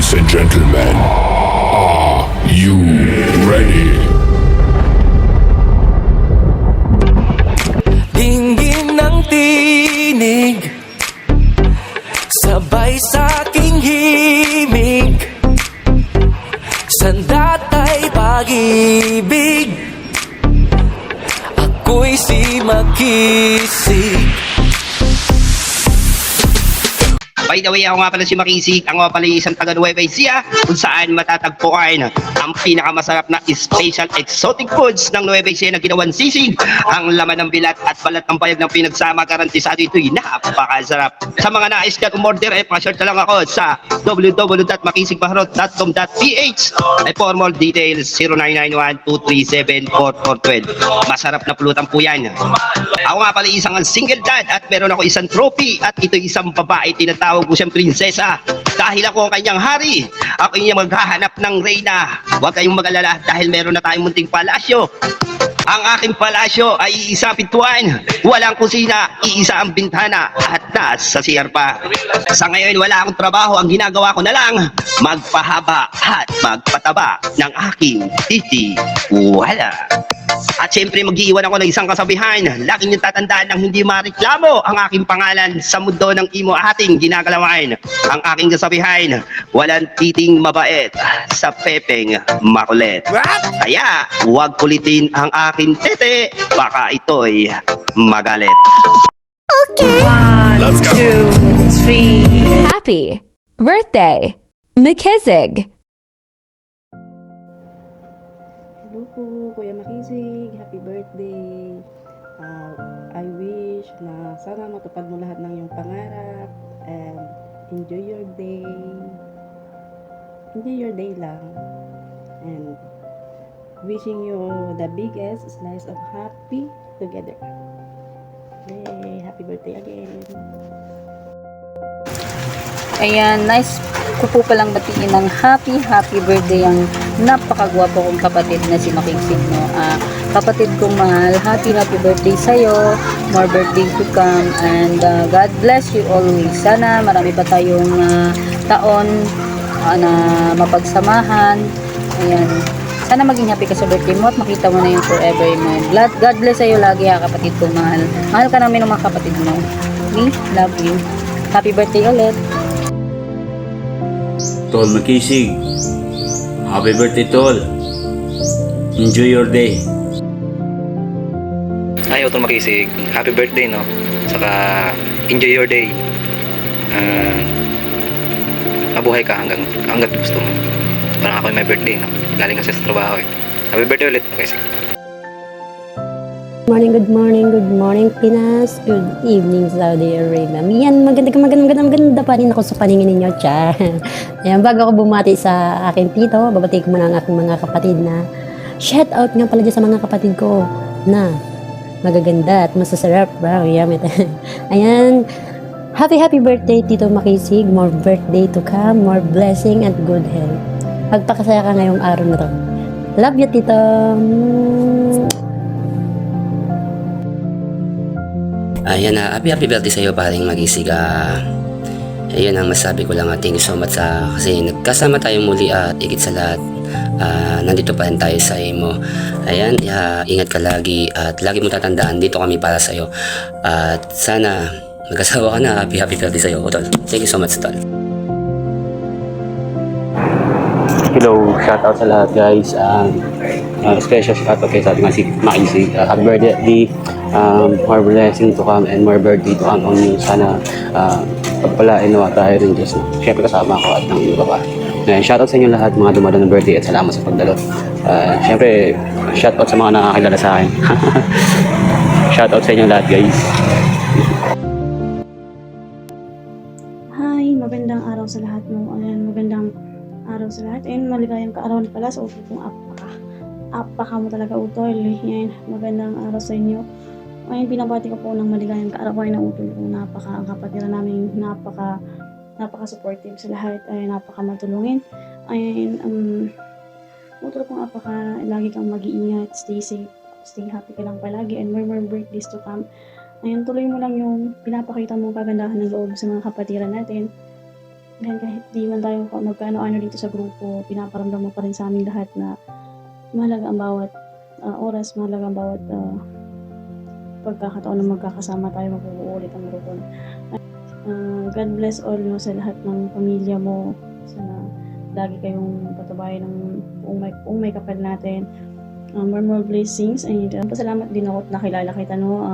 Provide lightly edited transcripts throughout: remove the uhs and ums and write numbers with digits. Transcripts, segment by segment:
Ladies and gentlemen, are you ready? Dinggin ng tinig, sabay sa aking himig, sandatay pag-ibig, ako'y si Makisig. By the way, ako nga pala si Makisig, ako nga pala isang taga Nueva Ecija, kung saan matatagpuan ang pinakamasarap na special exotic foods ng Nueva Ecija na ginawan sisig. Ang laman ng bilat at balat ng bayag ng pinagsama, garantisado ito'y napakasarap. Sa mga nais dyan umorder, pa-search na lang ako sa www.makisigbaharot.com.ph. For more details, 0991-237-4412. Masarap na pulutan po yan. Ako nga pala isang single dad at meron ako isang trophy at ito isang babae, tinatawag ko siyang prinsesa dahil ako ang kanyang hari. Ako yung maghahanap ng reyna. Huwag kayong mag-alala dahil meron na tayong munting palasyo. Ang aking palasyo ay iisa pintuan, walang kusina, iisa ang bintana at nasa CR pa. Sa ngayon wala akong trabaho, ang ginagawa ko na lang magpahaba at magpataba ng aking titi. Wala. At syempre mag-iiwan ako ng isang kasabihan, lagi niyong tatandaan ng hindi mareklamo ang aking pangalan sa mundo ng imo ating ginagalawan. Ang aking kasabihan, walang titing mabait sa pepeng makulit. Kaya huwag kulitin ang aking tete, baka ito'y magalit. Let's go. 2, 3. Happy birthday, Makisig! Hello po, Kuya Makisig. Happy birthday. I wish na sana matupad mo lahat ng iyong pangarap and enjoy your day. Enjoy your day lang. And wishing you the biggest slice of happy together. Yay! Happy birthday again. Ayan, nice ko po palang batiin ng happy birthday ang napakagwapo kong kapatid na si Makisig, no? Kapatid kong mahal, happy birthday sa'yo, more birthday to come, and God bless you always. Sana marami pa tayong taon na mapagsamahan. Ayan, sana maging happy ka sa birthday mo at makita mo na yung forever mo. God bless sa'yo lagi, ha, kapatid kong mahal. Mahal ka namin ng mga kapatid mo. We love you. Happy birthday ulit. Tol Makisig, happy birthday Tol. Enjoy your day. Ay, Tol Makisig, happy birthday, no? Saka enjoy your day. Mabuhay ka hanggat gusto mo. Parang ako may birthday, no? Galing kasi sa trabaho, eh. Happy birthday ulit, Makisig. Good morning Pinas, good evening Saudi Arabia. Yan, maganda pa rin ako sa paningin ninyo, cha. Ayan, bago ako bumati sa aking tito, babati ko muna ang aking mga kapatid na shout out nga pala dyan sa mga kapatid ko na magaganda at masasarap. Wow, yummy. Ayan, happy birthday Tito Makisig, more birthday to come, more blessing and good health. Pagpakasaya ka ngayong araw na to. Love you, Tito. Ayan na, happy birthday sa iyo paring Makisig. Ayun ang masabi ko lang, thank you so much kasi nagkasama tayo muli at higit sa lahat nandito pa rin tayo sa imo. Ayan, ingat ka lagi at lagi mo tatandaan dito kami para sa iyo. At sana mag-asawa ka na. Happy birthday sa iyo, Tol. Thank you so much, Tol. Hello, shout out sa lahat guys. Special shout out kay sa ating si Makisig. Happy birthday. More blessing to come and more birthday to come on you. Sana pagpalain nawa tayo rin Diyos. Siyempre kasama ko at ng iba pa. Shout out sa inyo lahat mga dumadaan ng birthday at salamat sa pagdalo. Siyempre shout out sa mga nakakilala sa akin. Shout out sa inyo lahat guys. Hi, magandang araw sa lahat mo. Ayan, magandang araw sa lahat. And maligayang kaarawan pala sa utol kong apaka mo talaga utol. Yan, magandang araw sa inyo. Ayun, binabati ko po ng maligayang kaarawan ng utol kong napaka-kapatira namin, napaka-supportive sa lahat, ay napaka-matulungin. Ayun, utol kong lagi kang mag-iingat, stay safe, stay happy ka lang palagi, and more birthdays to come. Ayun, tuloy mo lang yung pinapakita mo kagandahan ng loob sa mga kapatiran natin. kahit di man tayo magkano-ano dito sa grupo, pinaparamdam mo pa rin sa amin lahat na mahalaga ang bawat oras, mahalaga ang bawat pagkakataon na magkakasama tayo, magbubuo ulit ang grupo. God bless all no, sa lahat ng pamilya mo. Sana lagi kayong patubayan ng buong may kapal natin. More blessings, and pasalamat din ako at nakilala kita, no.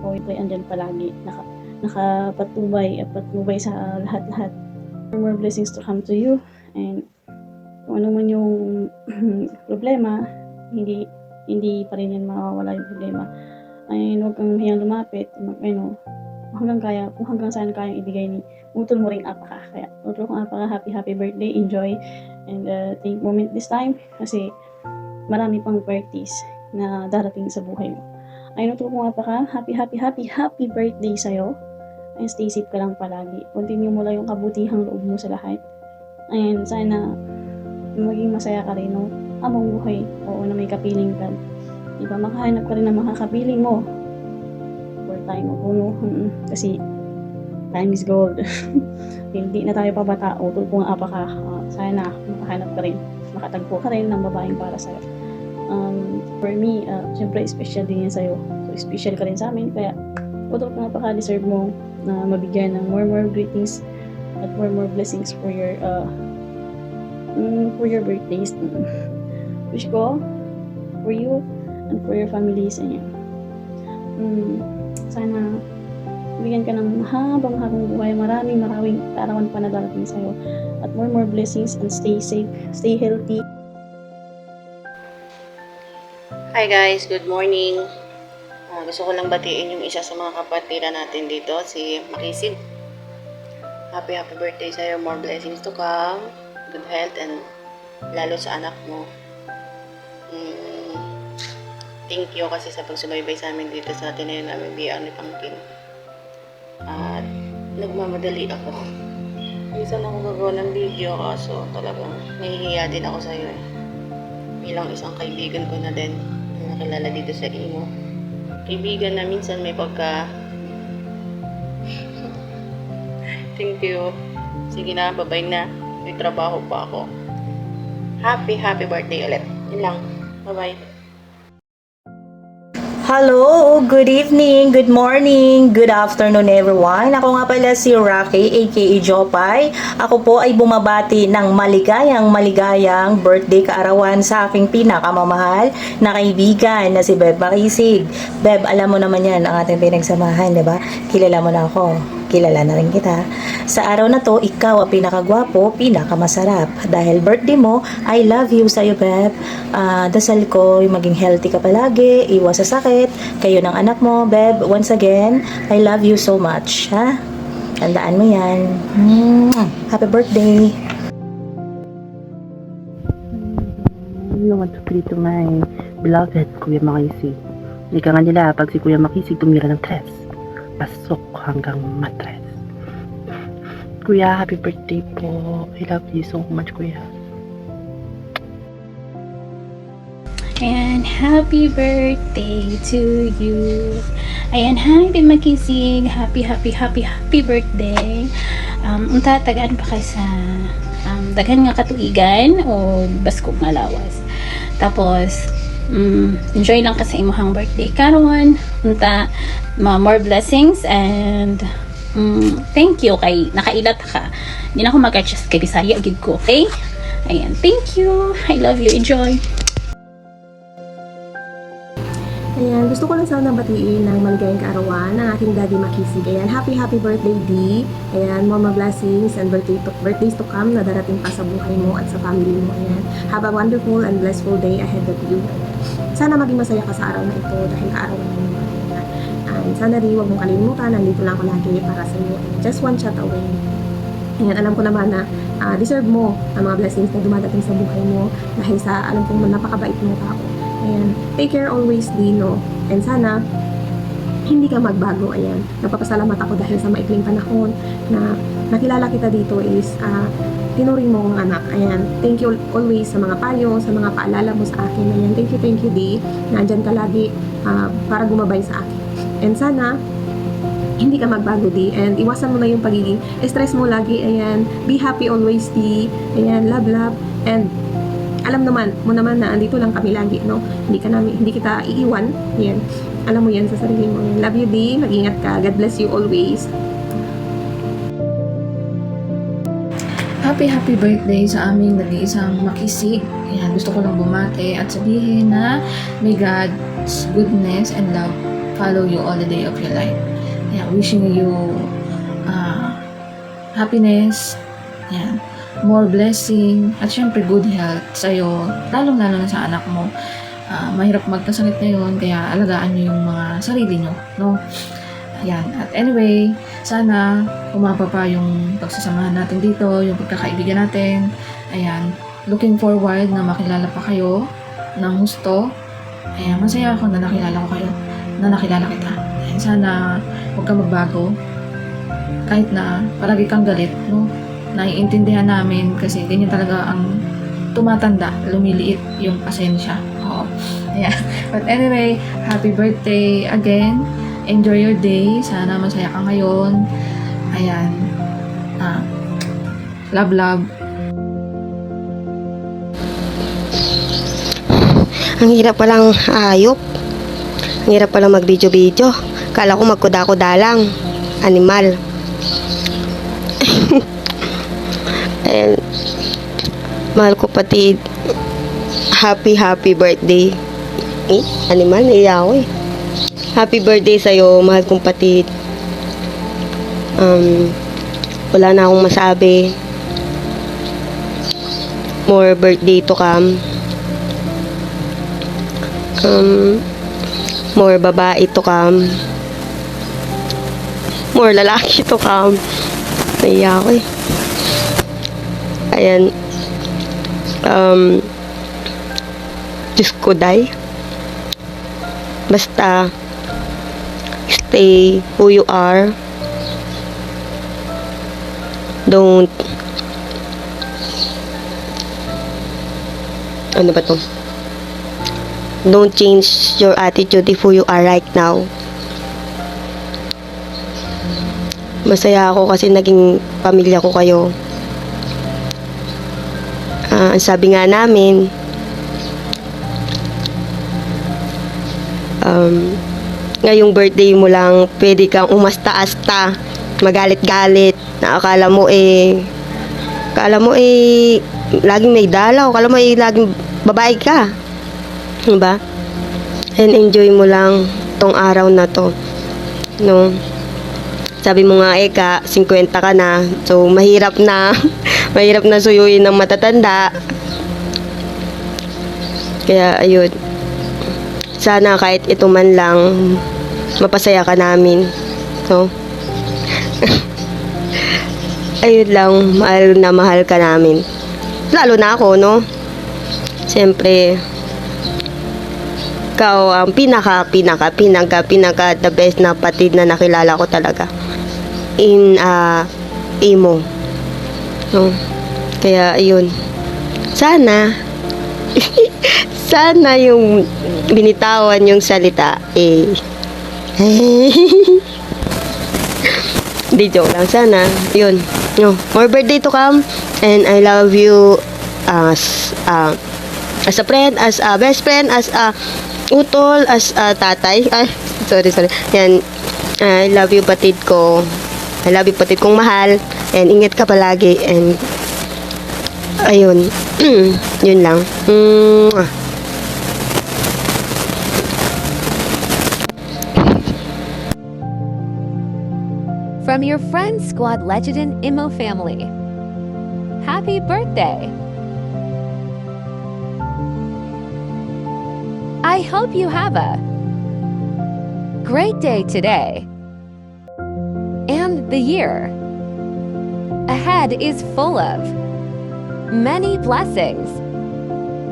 Ikaw ay andyan palagi, nakapatubay at patnubay sa lahat-lahat. More blessings to come to you, and kung ano man yung problema, hindi pa rin yan mawawala yung problema. Ay huwag kang hiyang lumapit, kung hanggang saan kayang ibigay ni utol mo ring apaka. Kaya utol kong apaka, happy birthday, enjoy, and take moment this time kasi marami pang birthdays na darating sa buhay mo. Ayun, utol kong apaka, happy birthday sa'yo, and stay safe ka lang palagi. Continue mo lang yung kabutihang loob mo sa lahat, and sana maging masaya ka rin, no? Among buhay, oo, na may kapiling ka. Diba, makahanap ka rin ng mga kapiling mo for time mo, no? Kasi time is gold. Hindi na tayo pabata, utol kong apaka, sana makahanap ka rin, makatagpo ka rin ng babaeng para sa'yo. For me, syempre special din yan sa'yo, so special ka rin sa amin, kaya utol kong apaka, deserve mo na mabigyan ng more greetings at more blessings for your birthdays. Wish ko for you and for your families, and sana bigyan ka ng habang buhay, maraming kaarawan pa na darating sa'yo, at more blessings, and stay safe, stay healthy. Hi guys, good morning. Gusto ko lang batiin yung isa sa mga kapatira natin dito, si Makisig. Happy birthday sa'yo, more blessings to come, good health, and lalo sa anak mo. Thank you kasi sa pagsubaybay sa amin dito sa tinayo namin BR ni Pangkin. At nagmamadali ako. Minsan ako gagawa ng video kaso talagang nahihiya din ako sa'yo eh. Bilang isang kaibigan ko na din na nakilala dito sa Imo. Kaibigan na minsan may pagka... Thank you. Sige na, babay na. May trabaho pa ako. Happy birthday ulit. Yun lang. Bye-bye. Hello, good evening, good morning, good afternoon everyone. Ako nga pala si Rocky aka Jopay. Ako po ay bumabati ng maligayang birthday kaarawan sa aking pinakamamahal na kaibigan na si Beb Makisig. Beb, alam mo naman yan ang ating pinagsamahan, diba? Kilala mo na ako, kilala na rin kita. Sa araw na to, ikaw ang pinakagwapo, pinakamasarap. Dahil birthday mo, I love you sa'yo, Beb. Dasal ko yung maging healthy ka palagi, iwas sa sakit, kayo ng anak mo, Beb. Once again, I love you so much, ha? Tandaan mo yan. Happy birthday! I want to greet to my beloved Kuya Makisig. Ika nga nila, pag si Kuya Makisig tumira ng tres, pasok hanggang matres. Kuya, happy birthday po. I love you so much, Kuya. And happy birthday to you. Ayan, happy Makisig. Happy birthday. Unta, tagaan pa kayo sa daghan nga katuigan o baskog nga lawas. Tapos, enjoy lang ka sa imuhang birthday karon. Unta, more blessings, and thank you kay nakailat ka. Hindi na ako mag-adjust kay Bisaya gid ko, okay? Ayan, thank you. I love you. Enjoy. Ayan, gusto ko lang sana batiin ng maligayang kaarawan ng aking Daddy Makisig. Ayan, happy birthday, D. Ayan, more blessings and birthdays to come na darating pa sa buhay mo at sa family mo. Ayan, have a wonderful and blissful day ahead of you. Sana maging masaya ka sa araw na ito dahil kaarawan mo naman. And sana rin, huwag mong kalimutan, nandito lang ako lagi para sa iyo. Just one chat away. Ayan, alam ko naman na deserve mo ang mga blessings na dumadating sa buhay mo dahil sa alam kong napakabait mong tao. Ayan, take care always, Dino. And sana, hindi ka magbago. Ayan, napapasalamat ako dahil sa maikling panahon na nakilala kita dito is tinuring mo ang anak. Ayan, thank you always sa mga payo, sa mga paalala mo sa akin. Ayan, thank you, D. Nandyan ka lagi para gumabay sa akin. And sana, hindi ka magbago di, and iwasan mo na yung pagiging stress mo lagi. Ayan, be happy always di. Ayan, love, and alam naman mo naman na andito lang kami lagi, no? Hindi kita iiwan. Ayan, alam mo yan sa sarili mo. Ayan, love you di, mag-ingat ka, God bless you always. Happy birthday sa aming nag-iisang makisig. Ayan, gusto ko lang bumate at sabihin na may God's goodness and love follow you all the day of your life. Ayan, wishing you happiness, ayan, more blessing, at syempre good health sa'yo, lalong-lalo na sa anak mo. Mahirap magkasakit ngayon, kaya alagaan nyo yung mga sarili nyo, no? Ayan, at anyway, sana umapa pa yung pagsasamahan natin dito, yung pagkakaibigan natin. Ayan, looking forward na makilala pa kayo ng husto. Ayan, masaya ako na nakilala ko kayo, na nakilala kita. Ayan, sana huwag ka magbago. Kahit na palagi kang galit, no? Naiintindihan namin kasi ganyan talaga ang tumatanda, lumiliit yung pasensya. Oo. Ayan. But anyway, happy birthday again. Enjoy your day. Sana masaya ka ngayon. Ayan. Love. Ang hirap palang hayop. Ang hirap palang mag-video-video. Kala ko magkuda-kuda lang. Animal. And, mahal ko pati happy birthday. Animal, naiya ako eh. Happy birthday sa'yo, mahal kong patid. Wala na akong masabi. More birthday to come. More babae to come. More lalaki to come. Naiya ako eh. Ayan. Diyos ko, day. Basta, stay who you are. Don't Don't change your attitude if who you are right now. Masaya ako kasi naging pamilya ko kayo. Ang sabi nga namin, ngayong birthday mo lang, pwede kang umasta-asta, magalit-galit, na akala mo laging may dalaw, akala mo laging babae ka. Diba? And enjoy mo lang tong araw na to. No? Sabi mo nga, 50 ka na, so mahirap na, mahirap na suyuin ng matatanda. Kaya, ayun. Sana kahit ito man lang, mapasaya ka namin. So, ayun lang, mahal ka namin. Lalo na ako, no? Siyempre, ikaw ang pinaka the best na patid na nakilala ko talaga. In emo. No? Kaya, ayun. Sana, sana yung binitawan yung salita, di joke lang. Sana, yun. No, more birthday to come. And I love you as a friend, as a best friend, as a utol, as a tatay. Ay, sorry. Yan. I love you, patid ko. I love you, patid kong mahal. And ingat ka palagi. And ayun. Yun lang. From your friend squad legend and Imo family. Happy birthday! I hope you have a great day today. And the year ahead is full of many blessings.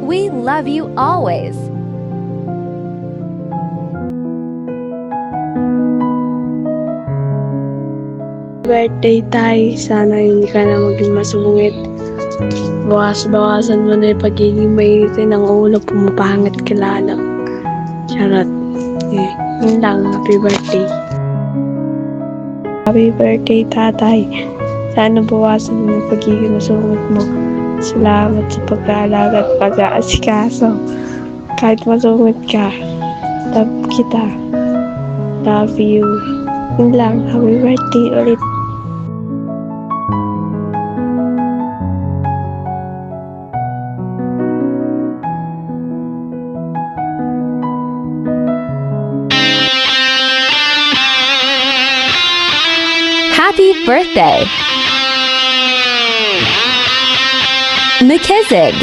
We love you always. Birthday tay, sana hindi ka na maging masungit. Bawas-bawasan mo na yung pagiging mainitin ng ulo, pumapangit ka lalo. Charot. Yun lang, happy birthday. Happy birthday, tatay. Sana bawasan mo yung pagiging masungit mo. Salamat sa pag-aalaga at pag-aasikaso. Kahit masungit ka, love kita. Love you. Yun lang. Happy birthday ulit. Happy birthday! McKissick!